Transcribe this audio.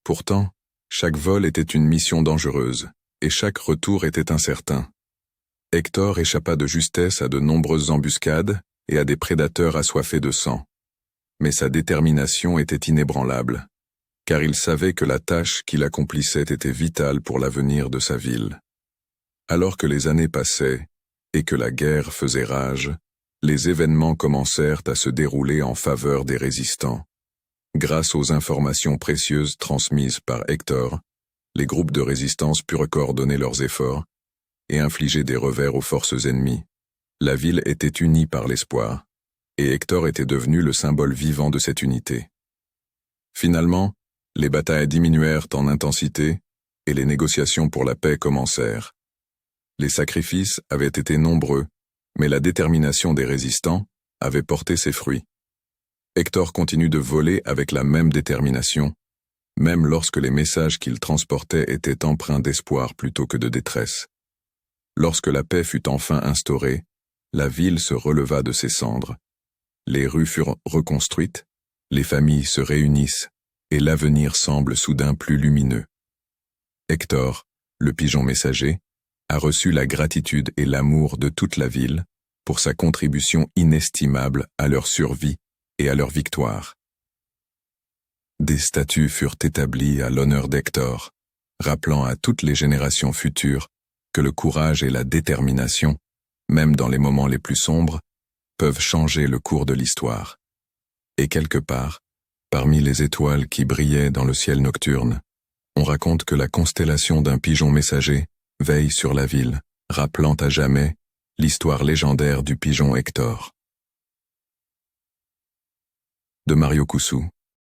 Pourtant, chaque vol était une mission dangereuse, et chaque retour était incertain. Hector échappa de justesse à de nombreuses embuscades et à des prédateurs assoiffés de sang. Mais sa détermination était inébranlable, car il savait que la tâche qu'il accomplissait était vitale pour l'avenir de sa ville. Alors que les années passaient, et que la guerre faisait rage, les événements commencèrent à se dérouler en faveur des résistants. Grâce aux informations précieuses transmises par Hector, les groupes de résistance purent coordonner leurs efforts et infliger des revers aux forces ennemies. La ville était unie par l'espoir, et Hector était devenu le symbole vivant de cette unité. Finalement, les batailles diminuèrent en intensité et les négociations pour la paix commencèrent. Les sacrifices avaient été nombreux, mais la détermination des résistants avait porté ses fruits. Hector continue de voler avec la même détermination, même lorsque les messages qu'il transportait étaient empreints d'espoir plutôt que de détresse. Lorsque la paix fut enfin instaurée, la ville se releva de ses cendres. Les rues furent reconstruites, les familles se réunissent, et l'avenir semble soudain plus lumineux. Hector, le pigeon messager, a reçu la gratitude et l'amour de toute la ville pour sa contribution inestimable à leur survie et à leur victoire. Des statues furent établies à l'honneur d'Hector, rappelant à toutes les générations futures que le courage et la détermination, même dans les moments les plus sombres, peuvent changer le cours de l'histoire. Et quelque part, parmi les étoiles qui brillaient dans le ciel nocturne, on raconte que la constellation d'un pigeon messager veille sur la ville, rappelant à jamais l'histoire légendaire du pigeon Hector. De Mario Coussou.